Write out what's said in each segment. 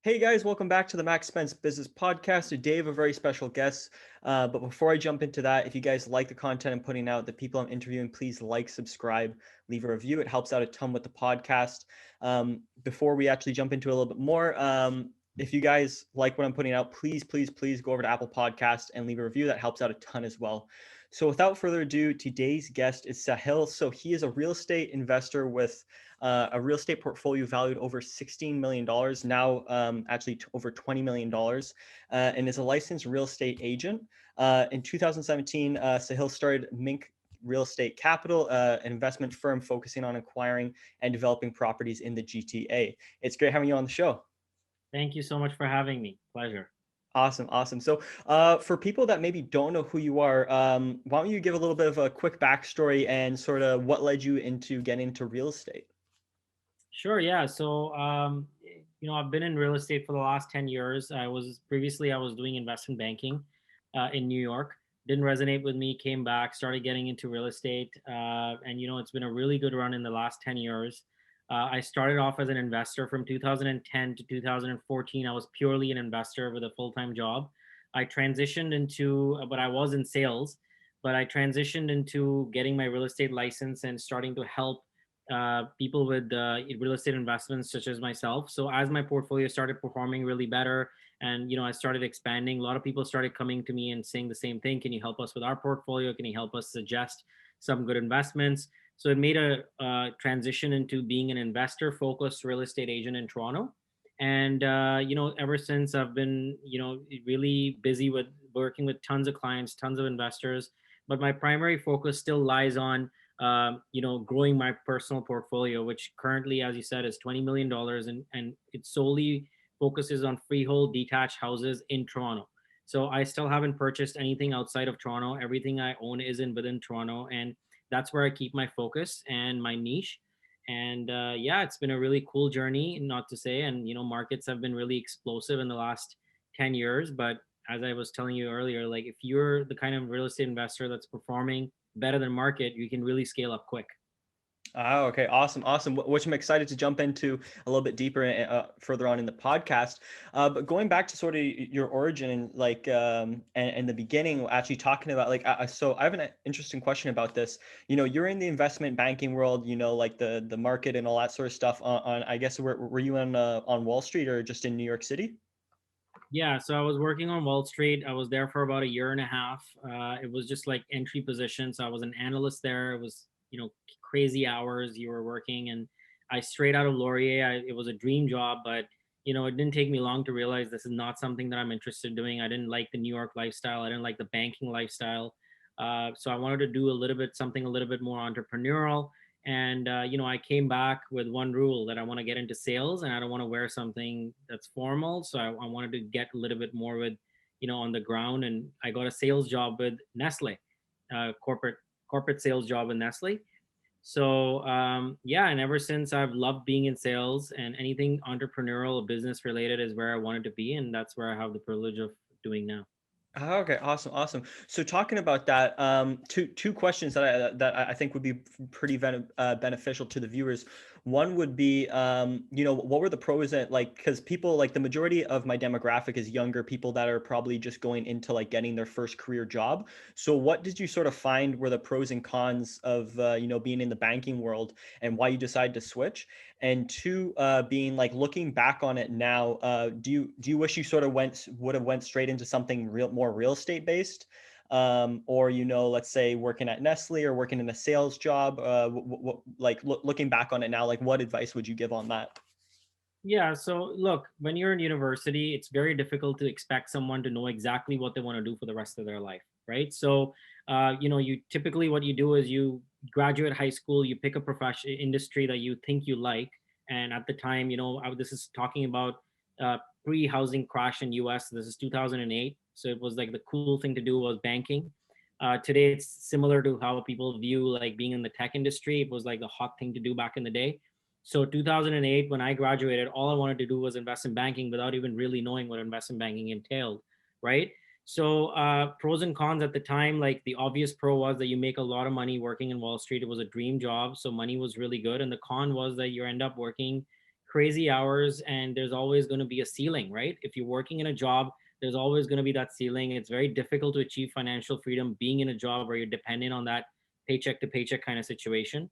Hey guys, welcome back to the Max Spence Business Podcast. Today, I have a very special guest. But before I jump into that, if you guys like the content I'm putting out, the people I'm interviewing, please like, subscribe, leave a review. It helps out a ton with the podcast. Before we actually jump into a little bit more, if you guys like what I'm putting out, please go over to Apple Podcast and leave a review. That helps out a ton as well. So without further ado, today's guest is Sahil. So he is a real estate investor with a real estate portfolio valued over $16 million, now actually over $20 million, and is a licensed real estate agent. In 2017, Sahil started Mink Real Estate Capital, an investment firm focusing on acquiring and developing properties in the GTA. It's great having you on the show. Thank you so much for having me. Pleasure. Awesome. So for people that maybe don't know who you are, why don't you give a little bit of a quick backstory and sort of what led you into getting into real estate? Sure. Yeah. I've been in real estate for the last 10 years. I was doing investment banking in New York. Didn't resonate with me, came back, started getting into real estate. It's been a really good run in the last 10 years. I started off as an investor from 2010 to 2014. I was purely an investor with a full-time job. But I was in sales, but I transitioned into getting my real estate license and starting to help people with real estate investments such as myself. So as my portfolio started performing really better, and I started expanding, a lot of people started coming to me and saying the same thing. Can you help us with our portfolio? Can you help us suggest some good investments? So it made a transition into being an investor focused real estate agent in Toronto. And ever since, I've been really busy with working with tons of clients, tons of investors. But my primary focus still lies on growing my personal portfolio, which currently, as you said, is $20 million, and it solely focuses on freehold detached houses in Toronto. So I still haven't purchased anything outside of Toronto. Everything I own is within Toronto, and that's where I keep my focus and my niche. And yeah, it's been a really cool journey, not to say. And markets have been really explosive in the last 10 years. But as I was telling you earlier, like if you're the kind of real estate investor that's performing better than market, you can really scale up quick. Oh, okay. Awesome. Which I'm excited to jump into a little bit deeper further on in the podcast. But going back to sort of your origin and and the beginning, actually talking about so I have an interesting question about this. You're in the investment banking world, like the market and all that sort of stuff on I guess, were you on Wall Street or just in New York City? Yeah, so I was working on Wall Street. I was there for about a year and a half. It was just like entry position. So I was an analyst there. It was, crazy hours you were working. And I straight out of Laurier, it was a dream job, but, it didn't take me long to realize this is not something that I'm interested in doing. I didn't like the New York lifestyle. I didn't like the banking lifestyle. So I wanted to do something a little bit more entrepreneurial. And I came back with one rule, that I want to get into sales and I don't want to wear something that's formal. So I wanted to get a little bit more with, on the ground. And I got a sales job with Nestle, corporate sales job with Nestle. So yeah, and ever since, I've loved being in sales, and anything entrepreneurial or business related is where I wanted to be, and that's where I have the privilege of doing now. Oh, okay, awesome. So talking about that, two questions that I think would be pretty beneficial to the viewers. One would be, what were the pros and like, because people like the majority of my demographic is younger people that are probably just going into like getting their first career job. So what did you sort of find were the pros and cons of being in the banking world and why you decided to switch? And two, being like looking back on it now, do you wish you sort of would have went straight into something more real estate based, or let's say working at Nestle or working in a sales job? Looking back on it now, like what advice would you give on that? Yeah, so look, when you're in university, it's very difficult to expect someone to know exactly what they want to do for the rest of their life, right? So, you typically, what you do is you graduate high school, you pick a profession industry that you think you like, and at the time, this is talking about pre-housing crash in US. This is 2008, so it was like the cool thing to do was banking. Today, it's similar to how people view like being in the tech industry. It was like the hot thing to do back in the day. So 2008, when I graduated, all I wanted to do was invest in banking without even really knowing what investment banking entailed, right? So pros and cons at the time, like the obvious pro was that you make a lot of money working in Wall Street. It was a dream job, so money was really good. And the con was that you end up working crazy hours, and there's always going to be a ceiling, right? If you're working in a job, there's always going to be that ceiling. It's very difficult to achieve financial freedom being in a job where you're dependent on that paycheck to paycheck kind of situation.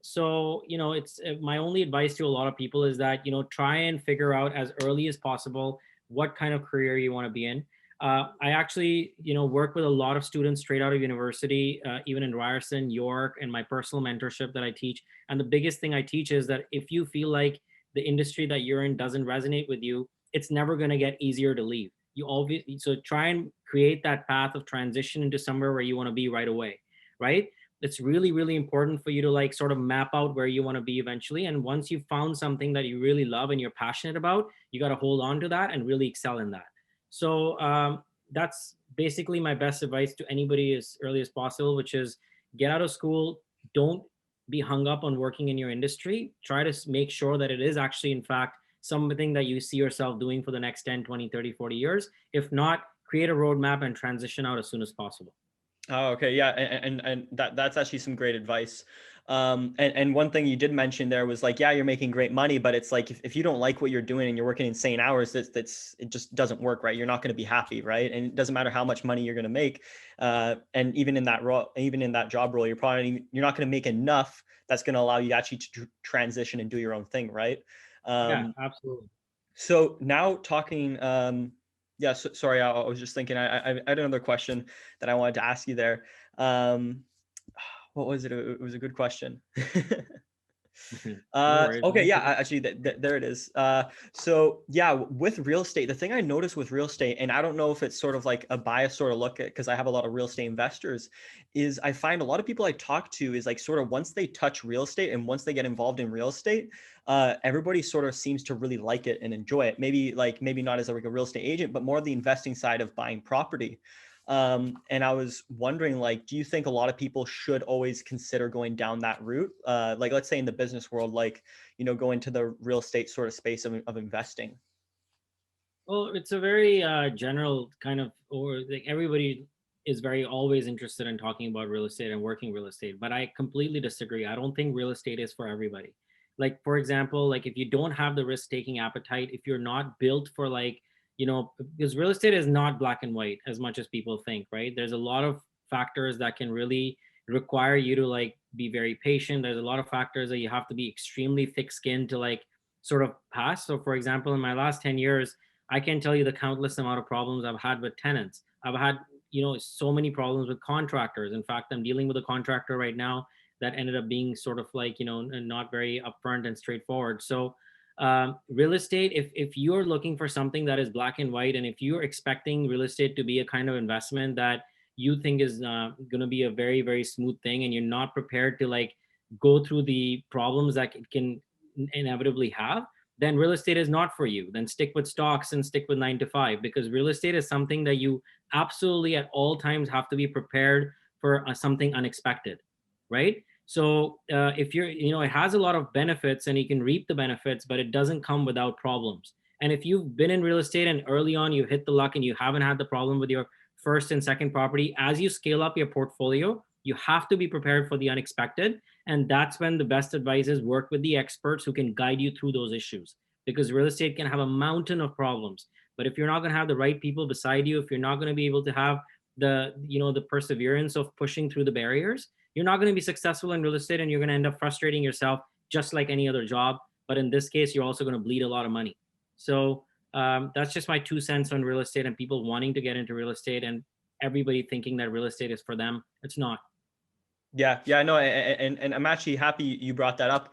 So it's my only advice to a lot of people is that try and figure out as early as possible what kind of career you want to be in. I actually, work with a lot of students straight out of university, even in Ryerson, York, and my personal mentorship that I teach. And the biggest thing I teach is that if you feel like the industry that you're in doesn't resonate with you, it's never going to get easier to leave. You always so try and create that path of transition into somewhere where you want to be right away, right? It's really, really important for you to like sort of map out where you want to be eventually. And once you've found something that you really love and you're passionate about, you got to hold on to that and really excel in that. So that's basically my best advice to anybody as early as possible, which is get out of school. Don't be hung up on working in your industry. Try to make sure that it is actually, in fact, something that you see yourself doing for the next 10, 20, 30, 40 years. If not, create a roadmap and transition out as soon as possible. Oh, okay. Yeah. And that's actually some great advice. And one thing you did mention there was like, yeah, you're making great money, but it's like, if you don't like what you're doing and you're working insane hours, it just doesn't work, right? You're not going to be happy. Right. And it doesn't matter how much money you're going to make. And even in that role, even in that job role, you're not going to make enough that's going to allow you actually to transition and do your own thing. Right. Yeah, Um, absolutely. so now talking, yeah, sorry, I was just thinking, I had another question that I wanted to ask you there. Um, what was it? It was a good question. No worries. Okay, yeah, actually, there it is. So yeah, with real estate, the thing I noticed with real estate, and I don't know if it's sort of like a bias sort of look at, because I have a lot of real estate investors, is I find a lot of people I talk to is like sort of once they touch real estate and once they get involved in real estate, everybody sort of seems to really like it and enjoy it. Maybe not as like a real estate agent, but more the investing side of buying property. And I was wondering, like, do you think a lot of people should always consider going down that route? Like, let's say in the business world, like, go into the real estate sort of space of investing. Well, it's a very general kind of, or like everybody is very always interested in talking about real estate and working real estate, but I completely disagree. I don't think real estate is for everybody. Like, for example, like if you don't have the risk taking appetite, if you're not built for like, because real estate is not black and white as much as people think, right? There's a lot of factors that can really require you to like be very patient. There's a lot of factors that you have to be extremely thick skinned to like sort of pass. So, for example, in my last 10 years, I can tell you the countless amount of problems I've had with tenants. I've had, so many problems with contractors. In fact, I'm dealing with a contractor right now that ended up being sort of like, not very upfront and straightforward. So, real estate, if you're looking for something that is black and white, and if you're expecting real estate to be a kind of investment that you think is going to be a very, very smooth thing, and you're not prepared to like go through the problems that it can inevitably have, then real estate is not for you. Then stick with stocks and stick with 9 to 5, because real estate is something that you absolutely at all times have to be prepared for something unexpected, right? So if you're, it has a lot of benefits and you can reap the benefits, but it doesn't come without problems. And if you've been in real estate and early on you hit the luck and you haven't had the problem with your first and second property, as you scale up your portfolio, you have to be prepared for the unexpected. And that's when the best advice is work with the experts who can guide you through those issues, because real estate can have a mountain of problems. But if you're not going to have the right people beside you, if you're not going to be able to have the perseverance of pushing through the barriers, you're not going to be successful in real estate, and you're going to end up frustrating yourself just like any other job. But in this case, you're also going to bleed a lot of money. So that's just my 2 cents on real estate and people wanting to get into real estate and everybody thinking that real estate is for them. It's not. Yeah, no, and I'm actually happy you brought that up,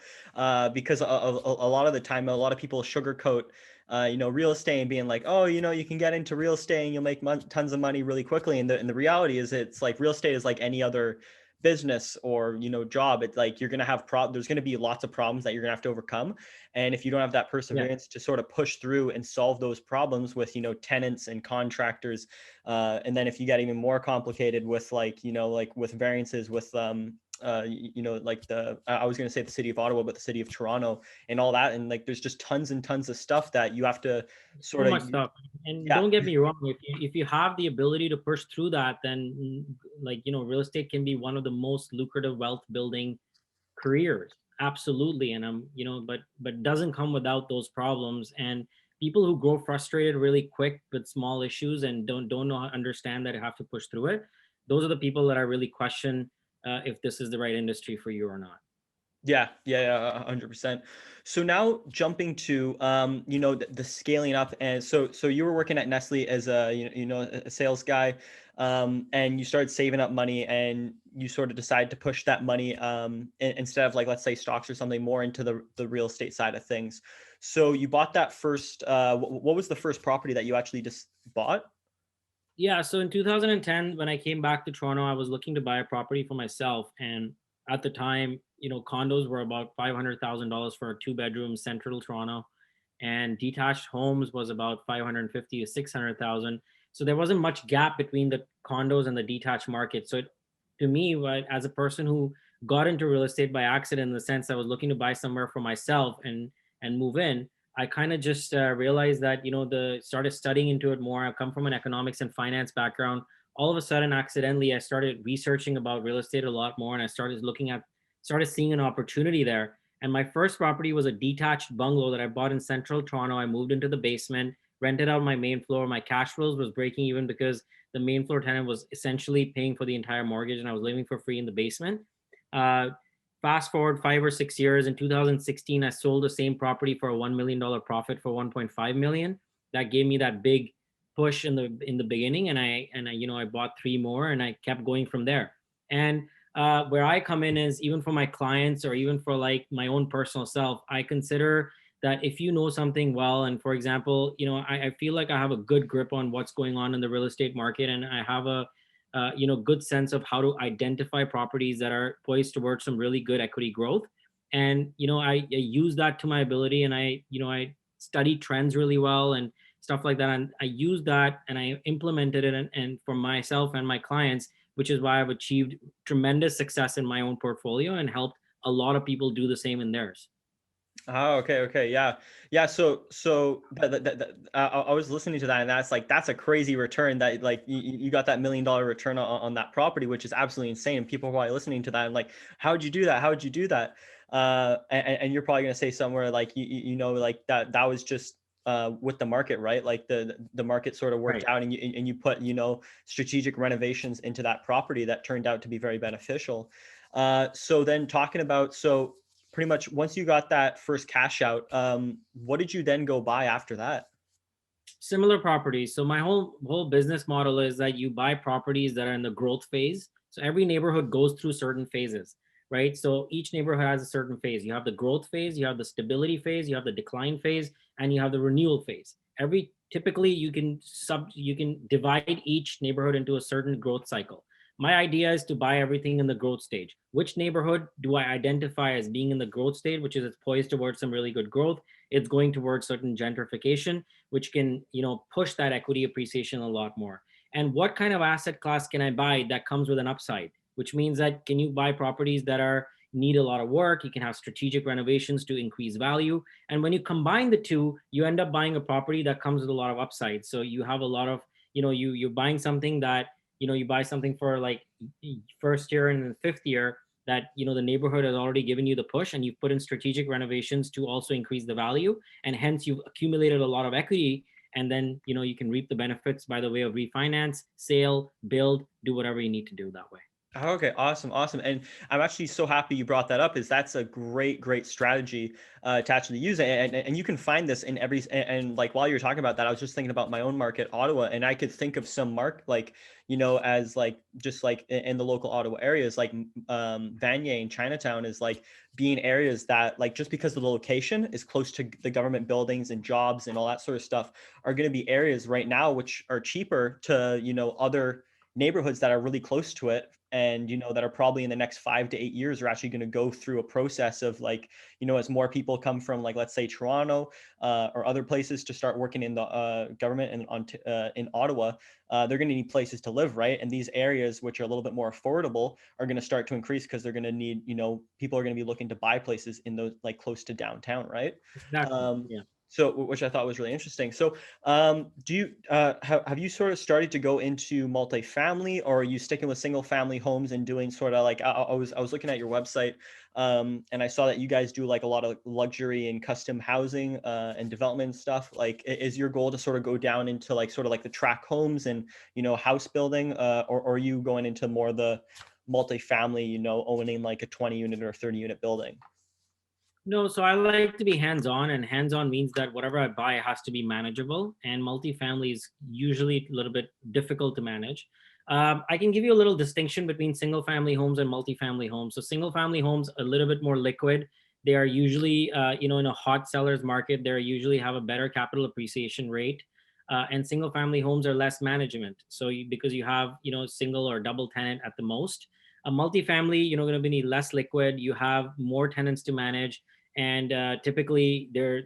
because a lot of the time, a lot of people sugarcoat, real estate and being like, oh, you can get into real estate and you'll make tons of money really quickly. And the reality is, it's like real estate is like any other business or job. It's like you're gonna have there's gonna be lots of problems that you're gonna have to overcome, and if you don't have that Yeah. perseverance to sort of push through and solve those problems with tenants and contractors, and then if you get even more complicated with like like with variances with like I was going to say the city of Ottawa, but the city of Toronto and all that, and like there's just tons and tons of stuff that you have to So sort of much stuff. And yeah. don't get me wrong, if you have the ability to push through that, then like real estate can be one of the most lucrative wealth building careers. Absolutely. And but doesn't come without those problems. And people who grow frustrated really quick with small issues and don't know how understand that they have to push through it, those are the people that I really question if this is the right industry for you or not. Yeah, yeah, yeah, 100%. So now jumping to the scaling up, and so you were working at Nestle as a a sales guy, and you started saving up money, and you sort of decided to push that money instead of like let's say stocks or something more into the real estate side of things. So you bought that first. What was the first property that you actually just bought? Yeah, so in 2010, when I came back to Toronto, I was looking to buy a property for myself. And at the time, condos were about $500,000 for a two-bedroom central Toronto, and detached homes was about 550 to 600,000. So there wasn't much gap between the condos and the detached market. So to me, right, as a person who got into real estate by accident, in the sense I was looking to buy somewhere for myself and move in, I kind of just realized that the started studying into it more. I come from an economics and finance background. All of a sudden, accidentally, I started researching about real estate a lot more, and I started seeing an opportunity there. And my first property was a detached bungalow that I bought in central Toronto. I moved into the basement, rented out my main floor. My cash flows was breaking even because the main floor tenant was essentially paying for the entire mortgage, and I was living for free in the basement. Uh, Fast forward 5 or 6 years, in 2016, I sold the same property for a $1 million profit for 1.5 million. That gave me that big push in the beginning, and I bought three more, and I kept going from there. And where I come in is, even for my clients or even for like my own personal self, I consider that if you know something well, and for example, I feel like I have a good grip on what's going on in the real estate market, and I have a good sense of how to identify properties that are poised towards some really good equity growth. And I use that to my ability, and I study trends really well and stuff like that, and I use that and I implemented it, and for myself and my clients, which is why I've achieved tremendous success in my own portfolio and helped a lot of people do the same in theirs. Oh, okay, okay, yeah, yeah. So I was listening to that, and that's a crazy return that like you got that $1 million return on that property, which is absolutely insane. People are probably listening to that and like, how'd you do that? How'd you do that? And you're probably gonna say somewhere like like that was just with the market, right? Like the market sort of worked Right. out, and you put strategic renovations into that property that turned out to be very beneficial. So then talking about pretty much once you got that first cash out, what did you then go buy after that? Similar properties. So my whole business model is that you buy properties that are in the growth phase. So every neighborhood goes through certain phases, right? So each neighborhood has a certain phase. You have the growth phase, you have the stability phase, you have the decline phase, and you have the renewal phase. Every typically you can divide each neighborhood into a certain growth cycle. My idea is to buy everything in the growth stage. Which neighborhood do I identify as being in the growth stage, which is it's poised towards some really good growth? It's going towards certain gentrification, which can push that equity appreciation a lot more. And what kind of asset class can I buy that comes with an upside, which means that can you buy properties that are need a lot of work, you can have strategic renovations to increase value, and when you combine the two, you end up buying a property that comes with a lot of upside. So you have a lot of you're buying something that you buy something for like first year and then fifth year, that the neighborhood has already given you the push, and you've put in strategic renovations to also increase the value, and hence you've accumulated a lot of equity. And then you can reap the benefits by the way of refinance, sale, build, do whatever you need to do that way. Oh, okay, awesome, awesome. And I'm actually so happy you brought that up. Is that's a great strategy to actually use it, and you can find this in every and like while you're talking about that, I was just thinking about my own market, Ottawa, and I could think of some like as like just like in the local Ottawa areas, like Vanier and Chinatown is like being areas that like just because the location is close to the government buildings and jobs and all that sort of stuff are going to be areas right now which are cheaper to other neighborhoods that are really close to it, and that are probably in the next 5 to 8 years are actually going to go through a process of like as more people come from like let's say Toronto or other places to start working in the government in Ottawa, they're going to need places to live, right? And these areas which are a little bit more affordable are going to start to increase because they're going to need people are going to be looking to buy places in those like close to downtown, right? Exactly. um, Yeah. So, which I thought was really interesting. So, do you have you sort of started to go into multifamily, or are you sticking with single family homes and doing sort of like I was looking at your website, and I saw that you guys do like a lot of luxury and custom housing and development stuff. Like, is your goal to sort of go down into like sort of like the track homes and house building, or are you going into more the multifamily, owning like a 20 unit or 30 unit building? No, so I like to be hands-on, and hands-on means that whatever I buy has to be manageable, and multifamily is usually a little bit difficult to manage. I can give you a little distinction between single-family homes and multifamily homes. So single-family homes a little bit more liquid. They are usually, in a hot seller's market, they usually have a better capital appreciation rate. And single-family homes are less management. So because you have, single or double tenant at the most. A multifamily, going to be less liquid. You have more tenants to manage, and typically they're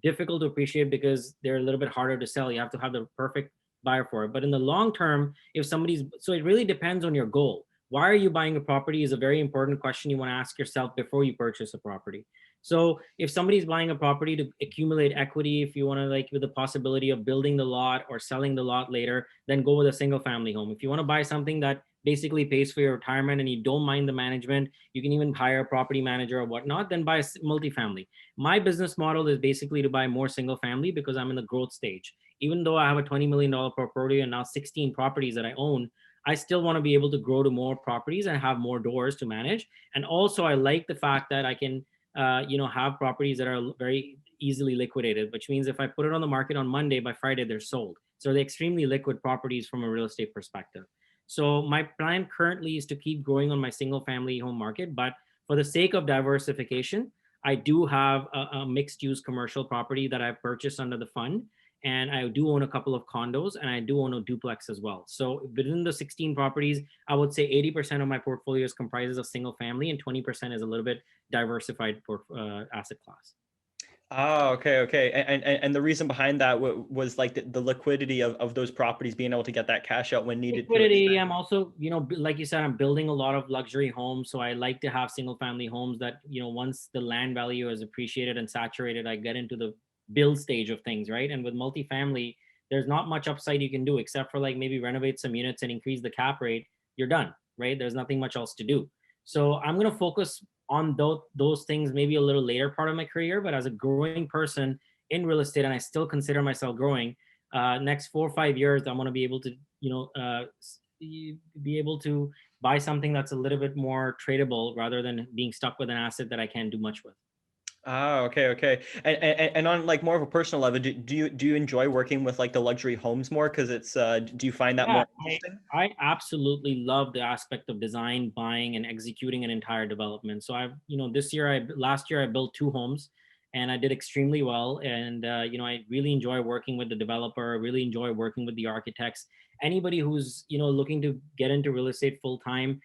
difficult to appreciate because they're a little bit harder to sell. You have to have the perfect buyer for it. But in the long term, if somebody's so it really depends on your goal. Why are you buying a property is a very important question you want to ask yourself before you purchase a property. So if somebody's buying a property to accumulate equity, if you want to, like, with the possibility of building the lot or selling the lot later, then go with a single family home. If you want to buy something that basically pays for your retirement and you don't mind the management, you can even hire a property manager or whatnot, then buy a multifamily. My business model is basically to buy more single family because I'm in the growth stage. Even though I have a $20 million portfolio and now 16 properties that I own, I still want to be able to grow to more properties and have more doors to manage. And also, I like the fact that I can, have properties that are very easily liquidated, which means if I put it on the market on Monday, by Friday, they're sold. So they're extremely liquid properties from a real estate perspective. So my plan currently is to keep growing on my single family home market, but for the sake of diversification, I do have a mixed use commercial property that I've purchased under the fund. And I do own a couple of condos, and I do own a duplex as well. So within the 16 properties, I would say 80% of my portfolio is comprises of single family, and 20% is a little bit diversified for asset class. Oh, okay, okay. And the reason behind that was like the liquidity of those properties being able to get that cash out when needed to Liquidity. expand. I'm also, like you said, I'm building a lot of luxury homes. So I like to have single family homes that, once the land value is appreciated and saturated, I get into the build stage of things, right? And with multifamily, there's not much upside you can do except for like maybe renovate some units and increase the cap rate. You're done, right? There's nothing much else to do. So I'm going to focus on those things maybe a little later part of my career. But as a growing person in real estate, and I still consider myself growing, next 4 or 5 years, I want to be able to, be able to buy something that's a little bit more tradable rather than being stuck with an asset that I can't do much with. Oh, okay, okay. And on like more of a personal level, do you enjoy working with like the luxury homes more? Because it's do you find that Yeah, more I interesting? I absolutely love the aspect of design, buying, and executing an entire development. So last year I built two homes, and I did extremely well. And I really enjoy working with the developer. I really enjoy working with the architects. Anybody who's looking to get into real estate full time,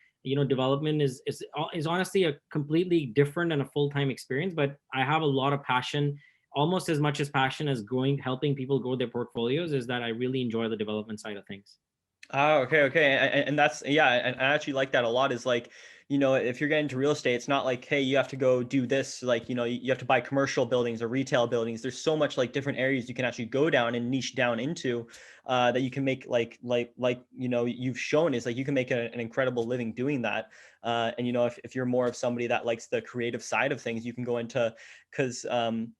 development is honestly a completely different and a full time experience. But I have a lot of passion, almost as much as passion as helping people grow their portfolios, is that I really enjoy the development side of things. Oh, okay, okay. And that's, yeah, and I actually like that a lot is like, if you're getting into real estate, it's not like, hey, you have to go do this, like, you have to buy commercial buildings or retail buildings. There's so much like different areas you can actually go down and niche down into, that you can make you've shown is like you can make an incredible living doing that. And if you're more of somebody that likes the creative side of things, you can go into, because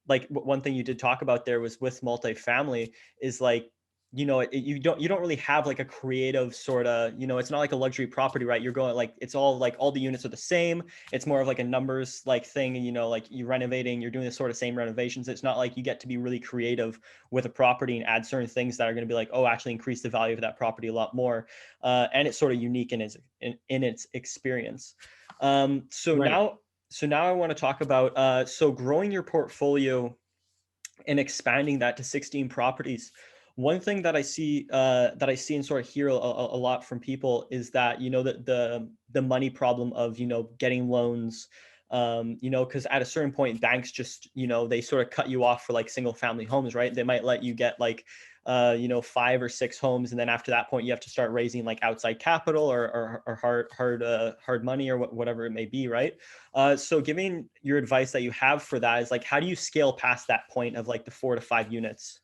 like one thing you did talk about there was with multifamily is like, you don't really have like a creative sort of, it's not like a luxury property, right? You're going like, it's all like all the units are the same. It's more of like a numbers like thing, and like you're renovating, you're doing the sort of same renovations. It's not like you get to be really creative with a property and add certain things that are going to be like, oh, actually increase the value of that property a lot more. And it's sort of unique in its experience. so Right. now so now I want to talk about so growing your portfolio and expanding that to 16 properties. One thing that I see and sort of hear a lot from people is that the money problem of getting loans, Because at a certain point, banks just, they sort of cut you off for like single family homes, right? They might let you get like, 5 or 6 homes, and then after that point, you have to start raising like outside capital or hard money or whatever it may be, right? So, giving your advice that you have for that is like, how do you scale past that point of like the 4 to 5 units?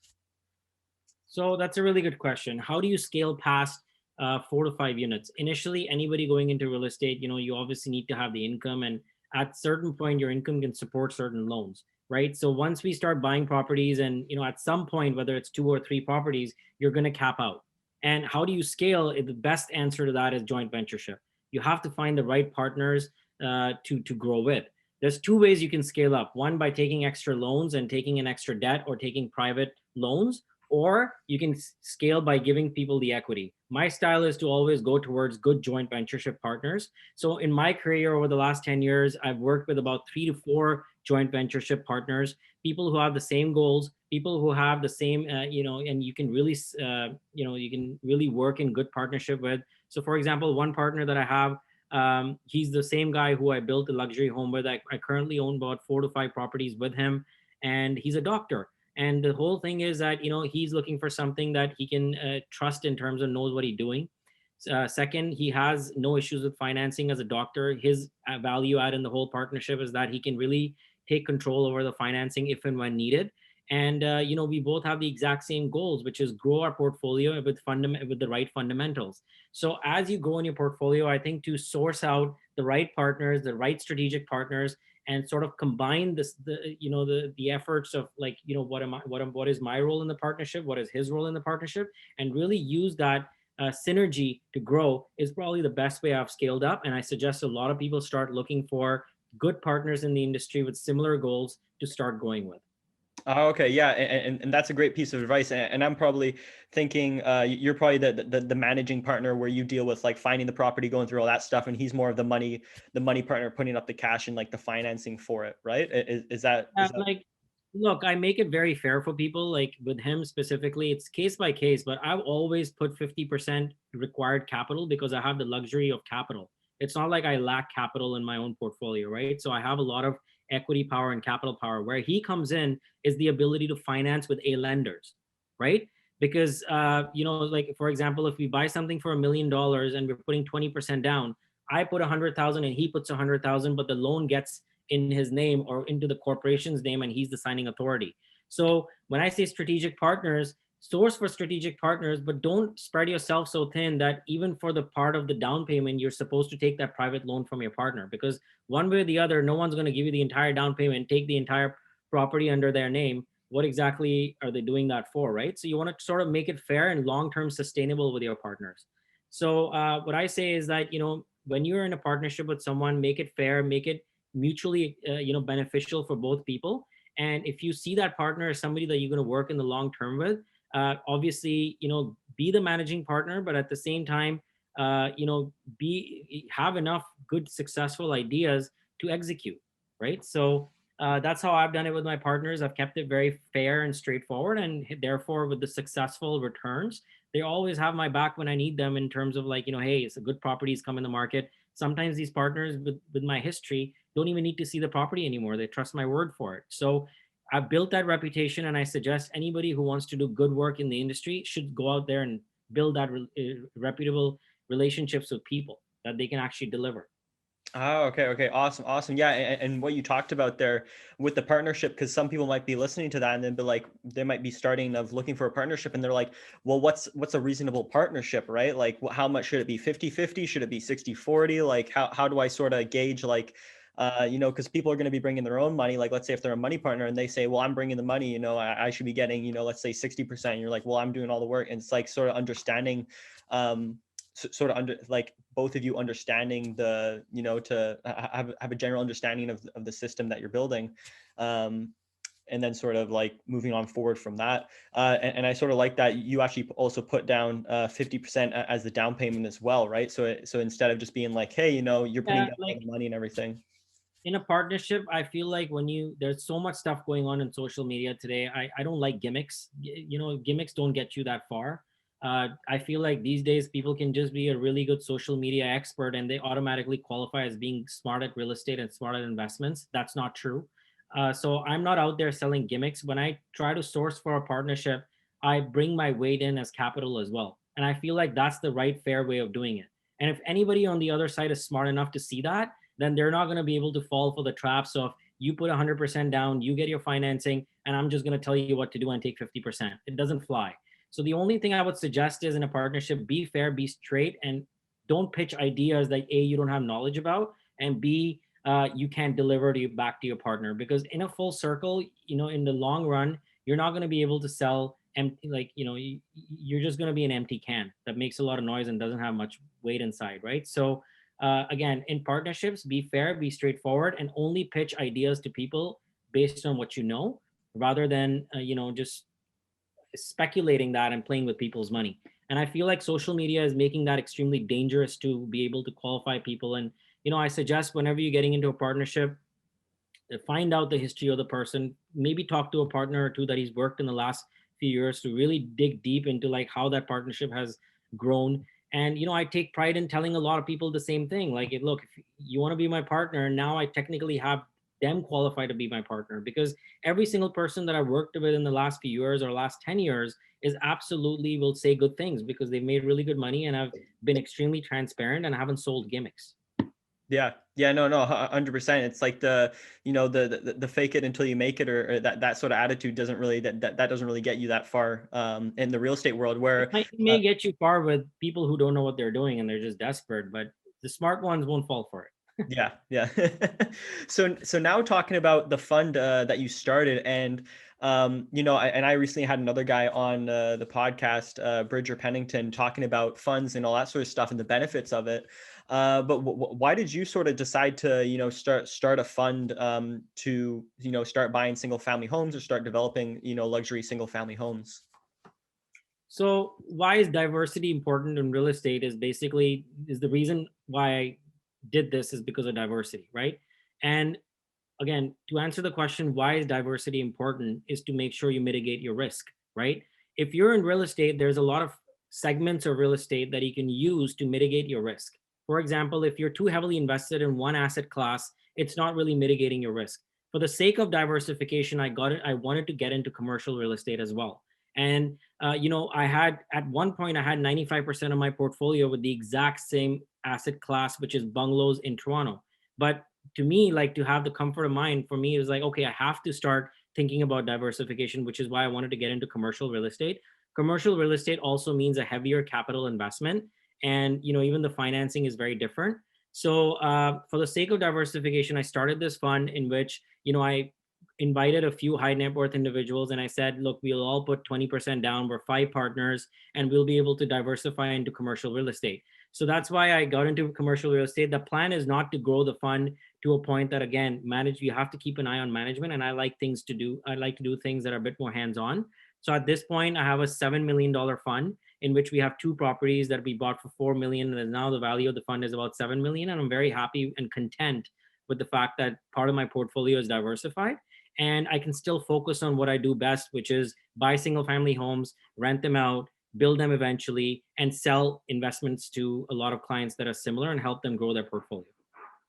So that's a really good question. How do you scale past 4 to 5 units? Initially, anybody going into real estate, you obviously need to have the income, and at certain point, your income can support certain loans, right? So once we start buying properties, and at some point, whether it's 2 or 3 properties, you're going to cap out. And how do you scale? The best answer to that is joint ventureship. You have to find the right partners to grow with. There's two ways you can scale up. One, by taking extra loans and taking an extra debt, or taking private loans, or you can scale by giving people the equity. My style is to always go towards good joint ventureship partners. So in my career over the last 10 years, I've worked with about 3 to 4 joint ventureship partners, people who have the same goals, people who have the same, and you can really, you can really work in good partnership with. So for example, one partner that I have, he's the same guy who I built a luxury home with. I currently own about 4 to 5 properties with him, and he's a doctor. And the whole thing is that he's looking for something that he can trust in terms of knows what he's doing. Second, he has no issues with financing as a doctor. His value add in the whole partnership is that he can really take control over the financing if and when needed. And we both have the exact same goals, which is grow our portfolio with the right fundamentals. So as you grow in your portfolio, I think to source out the right partners, the right strategic partners, and sort of combine the efforts of, like, what is my role in the partnership, what is his role in the partnership, and really use that synergy to grow, is probably the best way I've scaled up. And I suggest a lot of people start looking for good partners in the industry with similar goals to start going with. Oh, okay, yeah, and that's a great piece of advice. And I'm probably thinking you're probably the managing partner where you deal with like finding the property, going through all that stuff, and he's more of the money partner, putting up the cash and like the financing for it, right? Is that is that? Like, look, I make it very fair for people. Like with him specifically, it's case by case, but I've always put 50% required capital because I have the luxury of capital. It's not like I lack capital in my own portfolio, right? So I have a lot of equity power and capital power. Where he comes in is the ability to finance with A lenders, right? Because like for example, if we buy something for $1 million and we're putting 20% down, I put 100,000 and he puts 100,000, but the loan gets in his name or into the corporation's name, and he's the signing authority. So when I say strategic partners, source for strategic partners, but don't spread yourself so thin that even for the part of the down payment, you're supposed to take that private loan from your partner, because one way or the other, no one's going to give you the entire down payment, take the entire property under their name. What exactly are they doing that for, right? So you want to sort of make it fair and long-term sustainable with your partners. So what I say is that, when you're in a partnership with someone, make it fair, make it mutually beneficial for both people. And if you see that partner as somebody that you're going to work in the long term with, obviously be the managing partner, but at the same time be have enough good successful ideas to execute, right? So that's how I've done it with my partners. I've kept it very fair and straightforward, and therefore with the successful returns, they always have my back when I need them, in terms of like, hey, it's a good properties come in the market. Sometimes these partners with my history don't even need to see the property anymore. They trust my word for it. So I've built that reputation, and I suggest anybody who wants to do good work in the industry should go out there and build that reputable relationships with people that they can actually deliver. Oh, okay, okay, awesome, awesome. Yeah, and what you talked about there with the partnership, because some people might be listening to that and then be like, they might be starting of looking for a partnership, and they're like, well, what's a reasonable partnership, right? Like, how much should it be? 50-50? Should it be 60-40? Like, how do I sort of gauge like, because people are going to be bringing their own money. Like, let's say if they're a money partner and they say, well, I'm bringing the money, I should be getting, let's say 60%. You're like, well, I'm doing all the work, and it's like sort of understanding. Sort of under like both of you understanding the to have a general understanding of the system that you're building, and then sort of like moving on forward from that, and I sort of like that you actually also put down 50% as the down payment as well, right? So instead of just being like, hey, you're putting Yeah, down all like the money and everything. in a partnership, I feel like there's so much stuff going on in social media today. I don't like gimmicks. Gimmicks don't get you that far. I feel like these days people can just be a really good social media expert and they automatically qualify as being smart at real estate and smart at investments. That's not true. So I'm not out there selling gimmicks. When I try to source for a partnership, I bring my weight in as capital as well. And I feel like that's the right, fair way of doing it. And if anybody on the other side is smart enough to see that, then they're not going to be able to fall for the traps of you put 100% down, you get your financing, and I'm just going to tell you what to do and take 50%. It doesn't fly. So the only thing I would suggest is in a partnership, be fair, be straight, and don't pitch ideas that A, you don't have knowledge about, and B, you can't deliver to you back to your partner. Because in a full circle, in the long run, you're not going to be able to sell empty, like, you're just going to be an empty can that makes a lot of noise and doesn't have much weight inside, right? So again, in partnerships, be fair, be straightforward, and only pitch ideas to people based on what you know, rather than just speculating that and playing with people's money. And I feel like social media is making that extremely dangerous to be able to qualify people. And I suggest whenever you're getting into a partnership, find out the history of the person, maybe talk to a partner or two that he's worked in the last few years to really dig deep into like how that partnership has grown. And I take pride in telling a lot of people the same thing, like, look, if you want to be my partner, now I technically have them qualify to be my partner, because every single person that I've worked with in the last few years or last 10 years is absolutely will say good things because they've made really good money and I've been extremely transparent and I haven't sold gimmicks. Yeah. Yeah. No, no, 100%. It's like the fake it until you make it, or that sort of attitude doesn't really, that doesn't really get you that far, in the real estate world It where, may get you far with people who don't know what they're doing and they're just desperate, but the smart ones won't fall for it. yeah, yeah. So now talking about the fund that you started, and I recently had another guy on the podcast, Bridger Pennington, talking about funds and all that sort of stuff and the benefits of it. But why did you sort of decide to start a fund, to start buying single family homes or start developing luxury single family homes? So why is diversity important in real estate is the reason why I did this is because of diversity, right? And again, to answer the question, why is diversity important, is to make sure you mitigate your risk, right? If you're in real estate, there's a lot of segments of real estate that you can use to mitigate your risk. For example, if you're too heavily invested in one asset class, it's not really mitigating your risk. For the sake of diversification, I wanted to get into commercial real estate as well. And I had at one point I had 95% of my portfolio with the exact same asset class, which is bungalows in Toronto. But to me, like, to have the comfort of mind, for me, it was like, okay, I have to start thinking about diversification, which is why I wanted to get into commercial real estate. Commercial real estate also means a heavier capital investment, and even the financing is very different. So for the sake of diversification, I started this fund in which I invited a few high net worth individuals and I said, look, we'll all put 20% down. We're 5 partners and we'll be able to diversify into commercial real estate. So that's why I got into commercial real estate. The plan is not to grow the fund to a point that, again, you have to keep an eye on management. And I like to do things that are a bit more hands-on. So at this point, I have a $7 million fund in which we have 2 properties that we bought for 4 million. And now the value of the fund is about 7 million. And I'm very happy and content with the fact that part of my portfolio is diversified. And I can still focus on what I do best, which is buy single family homes, rent them out, build them eventually, and sell investments to a lot of clients that are similar and help them grow their portfolio.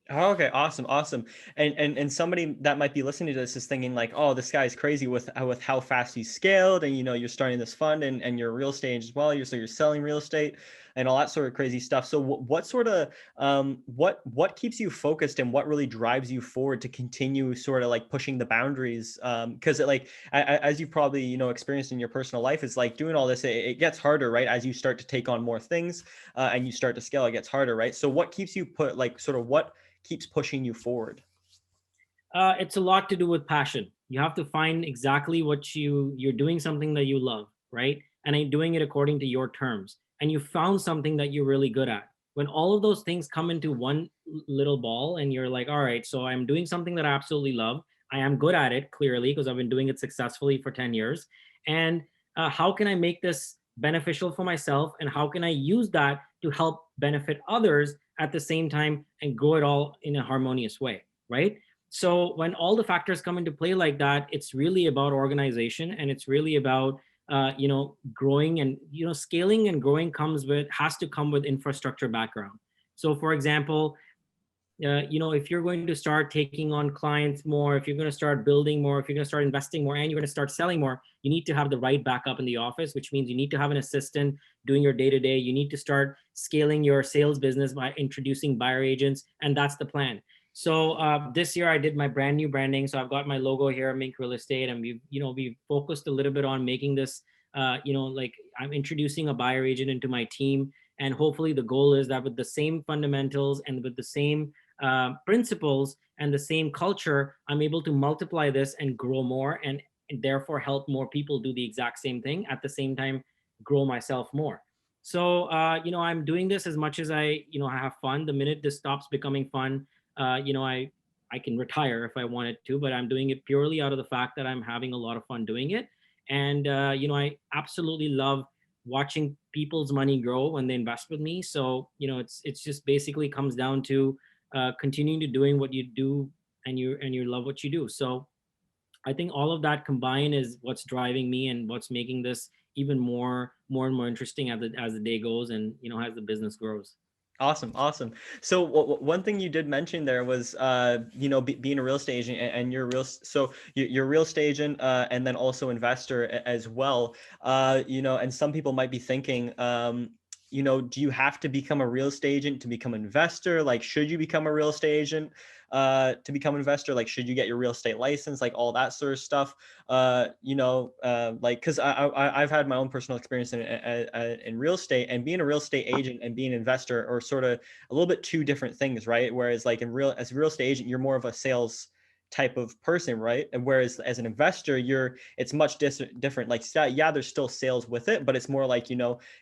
Oh, okay, awesome, awesome. And somebody that might be listening to this is thinking like, oh, this guy's crazy with how fast he's scaled, and you're starting this fund, and you're real estate as well. You're selling real estate and all that sort of crazy stuff. So what sort of what keeps you focused, and what really drives you forward to continue sort of like pushing the boundaries? Because as you probably experienced in your personal life, it's like doing all this, it gets harder, right? As you start to take on more things, and you start to scale, it gets harder, right? So what keeps you what keeps pushing you forward? It's a lot to do with passion. You have to find exactly what you're doing, something that you love, right? And you're doing it according to your terms. And you found something that you're really good at. When all of those things come into one little ball, and you're like, all right, so I'm doing something that I absolutely love. I am good at it, clearly, because I've been doing it successfully for 10 years. And how can I make this beneficial for myself? And how can I use that to help benefit others at the same time and grow it all in a harmonious way, right? So when all the factors come into play like that, it's really about organization, and it's really about growing and, scaling and growing has to come with infrastructure background. So for example, if you're going to start taking on clients more, if you're going to start building more, if you're going to start investing more, and you're going to start selling more, you need to have the right backup in the office, which means you need to have an assistant doing your day to day. You need to start scaling your sales business by introducing buyer agents, and that's the plan. So this year I did my brand new branding. So I've got my logo here, Mink Real Estate, and we've focused a little bit on making this, like I'm introducing a buyer agent into my team, and hopefully the goal is that with the same fundamentals and with the same principles and the same culture, I'm able to multiply this and grow more, and therefore help more people do the exact same thing at the same time, grow myself more. So, I'm doing this as much as I have fun. The minute this stops becoming fun, I can retire if I wanted to, but I'm doing it purely out of the fact that I'm having a lot of fun doing it. And, I absolutely love watching people's money grow when they invest with me. So, it's just basically comes down to continuing to doing what you do, and you love what you do. So I think all of that combined is what's driving me and what's making this even more and more interesting as the day goes, and as the business grows. Awesome, awesome. So one thing you did mention there was, being a real estate agent, and you're so you're a real estate agent, and then also investor as well. And some people might be thinking, do you have to become a real estate agent to become an investor? Like, should you become a real estate agent to become an investor? Like, should you get your real estate license? Like all that sort of stuff. Like, because I've had my own personal experience in real estate, and being a real estate agent and being an investor are sort of a little bit two different things, right? Whereas like as a real estate agent, you're more of a sales type of person, right? And whereas as an investor, it's much different. Like, yeah, there's still sales with it, but it's more like,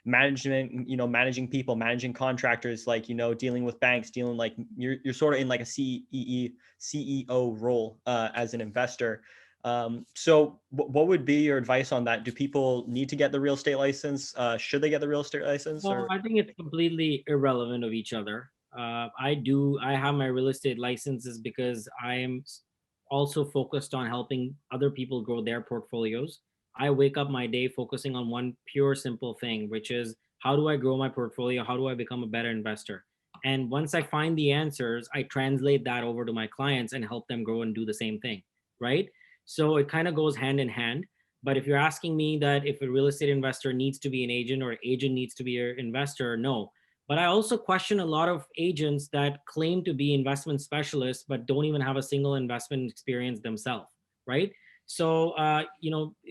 management, managing people, managing contractors, like, dealing with banks, dealing like you're sort of in like a CEO role as an investor. So what would be your advice on that? Do people need to get the real estate license? Should they get the real estate license, Well, or? I think it's completely irrelevant of each other. I have my real estate licenses because I am also focused on helping other people grow their portfolios. I wake up my day focusing on one pure, simple thing, which is how do I grow my portfolio? How do I become a better investor? And once I find the answers, I translate that over to my clients and help them grow and do the same thing, right? So it kind of goes hand in hand. But if you're asking me that if a real estate investor needs to be an agent or agent needs to be an investor, no. But I also question a lot of agents that claim to be investment specialists but don't even have a single investment experience themselves, right? So,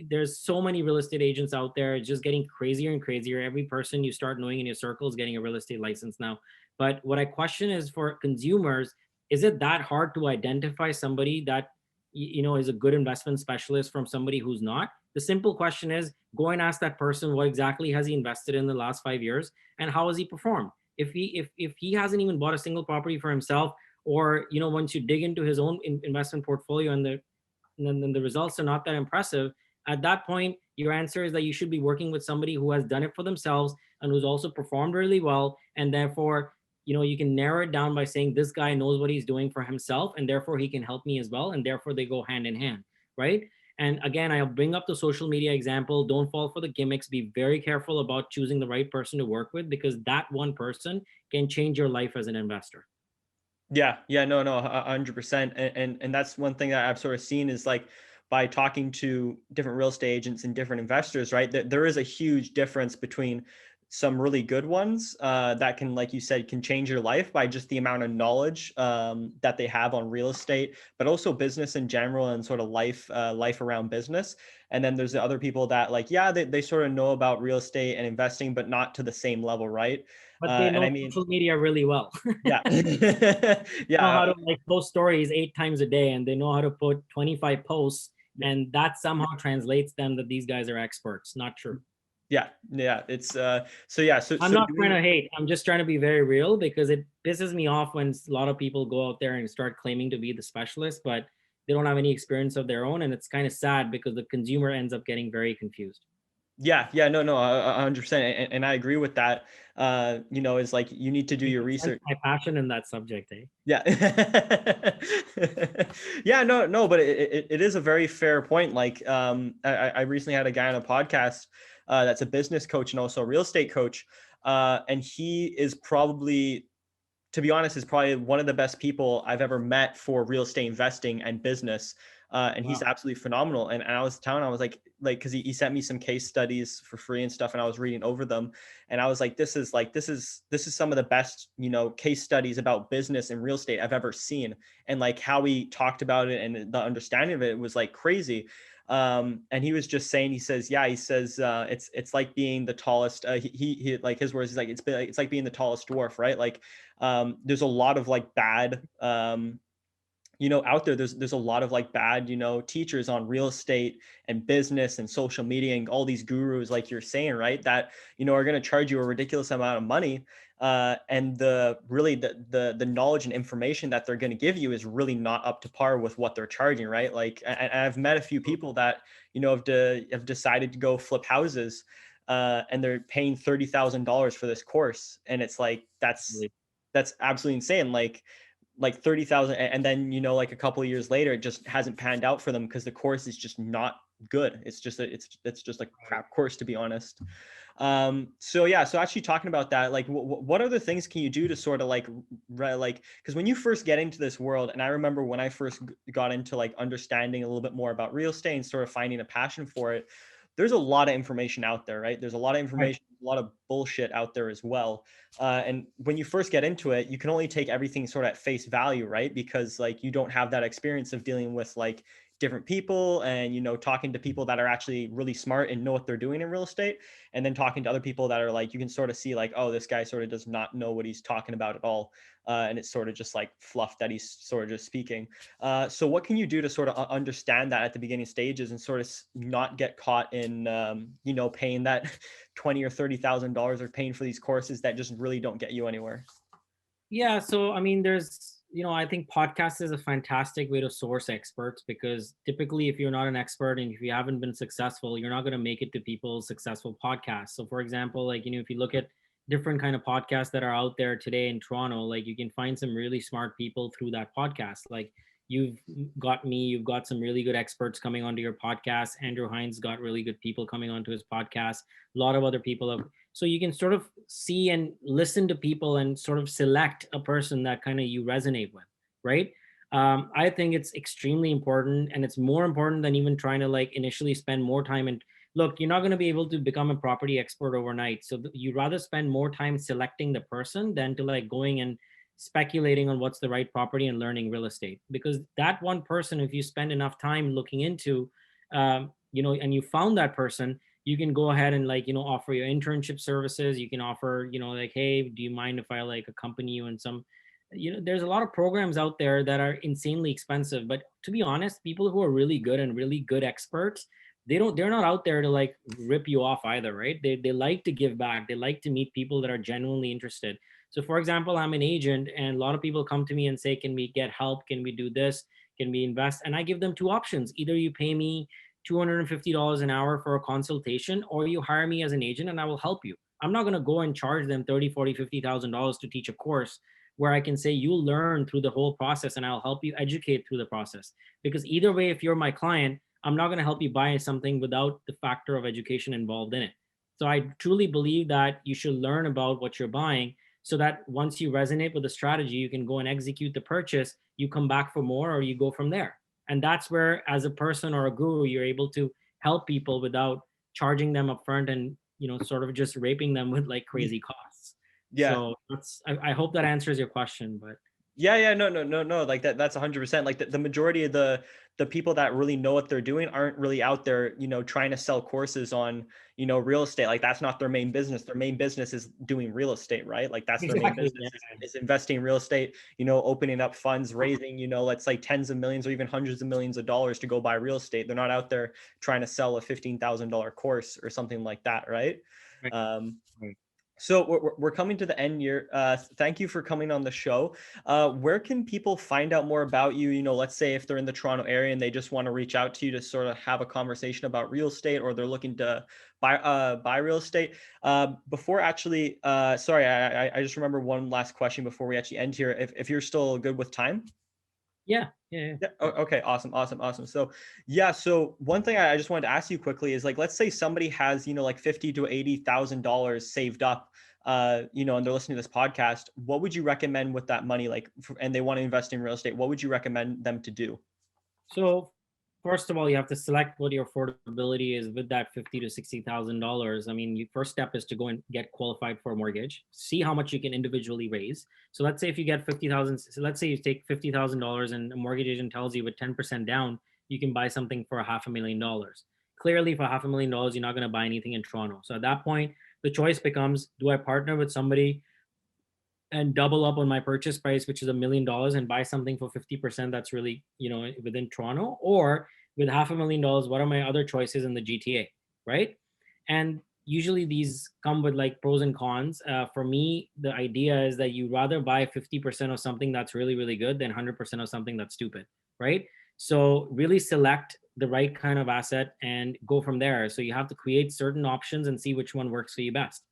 there's so many real estate agents out there. It's just getting crazier and crazier. Every person you start knowing in your circle is getting a real estate license now. But what I question is for consumers, is it that hard to identify somebody that is a good investment specialist from somebody who's not? The simple question is go and ask that person what exactly has he invested in the last 5 years and how has he performed. If he hasn't even bought a single property for himself, or once you dig into his own investment portfolio and then the results are not that impressive, at that point your answer is that you should be working with somebody who has done it for themselves and who's also performed really well, and therefore you can narrow it down by saying this guy knows what he's doing for himself and therefore he can help me as well, and therefore they go hand in hand, right? And again, I'll bring up the social media example. Don't fall for the gimmicks. Be very careful about choosing the right person to work with, because that one person can change your life as an investor. Yeah, no, 100%. And that's one thing that I've sort of seen is like by talking to different real estate agents and different investors, right? That there is a huge difference between some really good ones that can, like you said, can change your life by just the amount of knowledge that they have on real estate, but also business in general and sort of life around business. And then there's the other people that like, yeah, they sort of know about real estate and investing, but not to the same level, right? But they And know I mean, social media really well. yeah, Know yeah, how to like post stories 8 times a day, and they know how to put 25 posts, and that somehow translates them that these guys are experts. Not true. yeah. It's so yeah, I'm so not trying doing. to hate. I'm just trying to be very real, because it pisses me off when a lot of people go out there and start claiming to be the specialist, but they don't have any experience of their own. And it's kind of sad because the consumer ends up getting very confused. Yeah, no, 100%, and I agree with that. You know, is like you need to do You your can sense research. my passion in that subject, eh? Yeah. Yeah, no, but it is a very fair point. Like, I recently had a guy on a podcast that's a business coach and also a real estate coach. And he is probably, to be honest, is probably one of the best people I've ever met for real estate investing and business. And he's Wow. absolutely phenomenal. And I was telling, I was like, cause he sent me some case studies for free and stuff. And I was reading over them. And I was like, this is some of the best, you know, case studies about business and real estate I've ever seen. And like how he talked about it and the understanding of it was like crazy. And he was just saying, he says, yeah, he says, it's like being the tallest, he like his words, he's like, it's like being the tallest dwarf, right? Like, there's a lot of like bad, you know, out there, there's a lot of like bad, you know, teachers on real estate and business and social media and all these gurus, like you're saying, right, that, you know, are going to charge you a ridiculous amount of money. And the really the knowledge and information that they're going to give you is really not up to par with what they're charging, right? Like, and I've met a few people that, you know, have decided to go flip houses, and they're paying $30,000 for this course, and it's like that's absolutely insane. Like 30,000, and then, you know, like a couple of years later it just hasn't panned out for them because the course is just not good. It's just a crap course, to be honest. So yeah, so actually talking about that, like what other things can you do to sort of like like, because when you first get into this world, and I remember when I first got into like understanding a little bit more about real estate and sort of finding a passion for it, there's a lot of information out there, right? There's a lot of Right. information, a lot of bullshit out there as well. And when you first get into it, you can only take everything sort of at face value, right? Because like you don't have that experience of dealing with like different people and, you know, talking to people that are actually really smart and know what they're doing in real estate, and then talking to other people that are like, you can sort of see like, oh, this guy sort of does not know what he's talking about at all. And it's sort of just like fluff that he's sort of just speaking. So what can you do to sort of understand that at the beginning stages and sort of not get caught in, you know, paying that 20 or $30,000 or paying for these courses that just really don't get you anywhere? Yeah, so I mean, I think podcast is a fantastic way to source experts because typically, if you're not an expert and if you haven't been successful, you're not going to make it to people's successful podcasts. So, for example, like, if you look at different kind of podcasts that are out there today in Toronto, like you can find some really smart people through that podcast. Like you've got me, you've got some really good experts coming onto your podcast. Andrew Hines got really good people coming onto his podcast. A lot of other people have, so you can sort of see and listen to people and sort of select a person that kind of you resonate with, right? I think it's extremely important, and it's more important than even trying to like initially spend more time. And look, you're not going to be able to become a property expert overnight, so you'd rather spend more time selecting the person than to like going and speculating on what's the right property and learning real estate, because that one person, if you spend enough time looking into, and you found that person, you can go ahead and like offer your internship services. You can offer, like, hey, do you mind if I like accompany you in some, there's a lot of programs out there that are insanely expensive, but to be honest, people who are really good and really good experts, they're not out there to like rip you off either, right? They like to give back. They like to meet people that are genuinely interested. So for example, I'm an agent and a lot of people come to me and say, can we get help, can we do this, can we invest? And I give them two options: either you pay me $250 an hour for a consultation, or you hire me as an agent and I will help you. I'm not going to go and charge them 30, 40, $50,000 to teach a course where I can say you'll learn through the whole process and I'll help you educate through the process. Because either way, if you're my client, I'm not going to help you buy something without the factor of education involved in it. So I truly believe that you should learn about what you're buying so that once you resonate with the strategy, you can go and execute the purchase, you come back for more, or you go from there. And that's where, as a person or a guru, you're able to help people without charging them upfront and sort of just raping them with like crazy costs. Yeah. So I hope that answers your question. But Yeah, no. Like that's 100%. Like the majority of the people that really know what they're doing aren't really out there, you know, trying to sell courses on, you know, real estate. Like that's not their main business. Their main business is doing real estate, right? Like that's their main exactly, business yeah. is investing in real estate, you know, opening up funds, raising, you know, let's say tens of millions or even hundreds of millions of dollars to go buy real estate. They're not out there trying to sell a $15,000 course or something like that, right? Right, Um, right. so we're coming to the end here. Thank you for coming on the show. Where can people find out more about you? You know, let's say if they're in the Toronto area and they just want to reach out to you to sort of have a conversation about real estate, or they're looking to buy real estate. Before actually, sorry, I just remember one last question before we actually end here. If you're still good with time. Yeah, yeah, yeah. Yeah. Okay. Awesome. So, yeah. So one thing I just wanted to ask you quickly is like, let's say somebody has, like $50,000 to $80,000 saved up, and they're listening to this podcast. What would you recommend with that money? Like, and they want to invest in real estate. What would you recommend them to do? So first of all, you have to select what your affordability is with that $50,000 to $60,000. I mean, your first step is to go and get qualified for a mortgage. See how much you can individually raise. So let's say if you get 50,000, so let's say you take $50,000 and a mortgage agent tells you with 10% down, you can buy something for $500,000. Clearly, for $500,000, you're not going to buy anything in Toronto. So at that point, the choice becomes: do I partner with somebody and double up on my purchase price, which is $1 million, and buy something for 50% that's really, within Toronto? Or with $500,000, what are my other choices in the GTA, right? And usually these come with like pros and cons. For me, the idea is that you rather buy 50% of something that's really, really good than 100% of something that's stupid, right? So really select the right kind of asset and go from there. So you have to create certain options and see which one works for you best.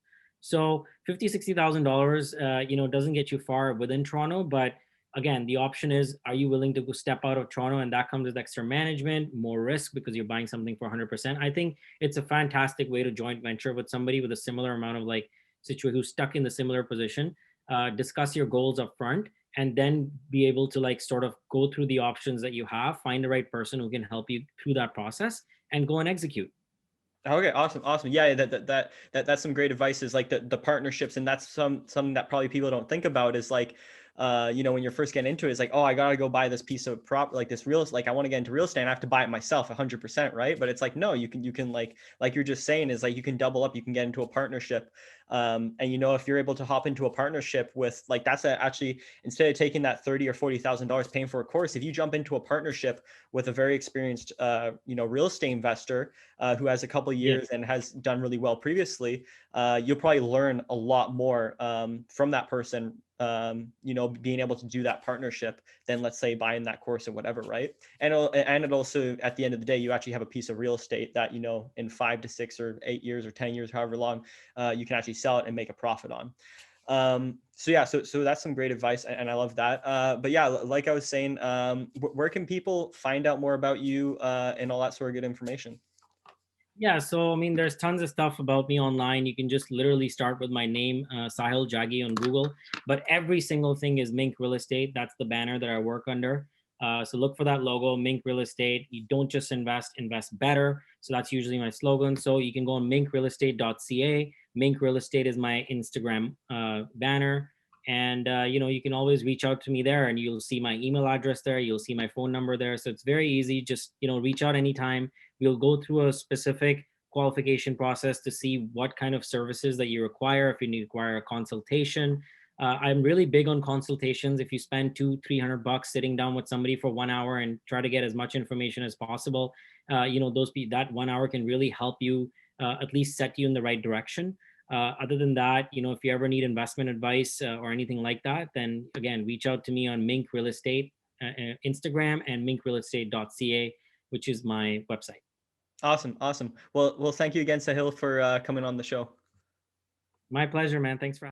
So 50, $60,000, doesn't get you far within Toronto, but again, the option is, are you willing to go step out of Toronto? And that comes with extra management, more risk because you're buying something for 100%. I think it's a fantastic way to joint venture with somebody with a similar amount of like situation who's stuck in the similar position. Discuss your goals up front and then be able to like sort of go through the options that you have, find the right person who can help you through that process and go and execute. Okay, awesome. Yeah, that's some great advice. Is like the partnerships, and that's something that probably people don't think about. Is like, when you're first getting into it, it's like, oh, I gotta go buy this piece of like this real, like I want to get into real estate, and I have to buy it myself 100%, right? But it's like, no, you can like you're just saying is like you can double up, you can get into a partnership, and if you're able to hop into a partnership with like actually instead of taking that $30,000 or $40,000 paying for a course, if you jump into a partnership with a very experienced, real estate investor who has a couple Yeah. years and has done really well previously, you'll probably learn a lot more from that person, being able to do that partnership than let's say buying that course or whatever, right? And it also at the end of the day, you actually have a piece of real estate that in 5 to 6 or 8 years or 10 years, however long, you can actually sell it and make a profit on. So that's some great advice, and I love that. But yeah, like I was saying, where can people find out more about you and all that sort of good information? Yeah, so I mean, there's tons of stuff about me online. You can just literally start with my name, Sahil Jaggi, on Google. But every single thing is Mink Real Estate. That's the banner that I work under. So look for that logo, Mink Real Estate. You don't just invest, invest better. So that's usually my slogan. So you can go on minkrealestate.ca. Mink Real Estate is my Instagram banner. And you can always reach out to me there, and you'll see my email address there. You'll see my phone number there. So it's very easy. Just reach out anytime. We'll go through a specific qualification process to see what kind of services that you require. If you need to require a consultation, I'm really big on consultations. If you spend $200-300 sitting down with somebody for 1 hour and try to get as much information as possible, that 1 hour can really help you at least set you in the right direction. Other than that, if you ever need investment advice or anything like that, then again, reach out to me on Mink Real Estate Instagram and minkrealestate.ca, which is my website. Awesome. Well, thank you again, Sahil, for coming on the show. My pleasure, man. Thanks for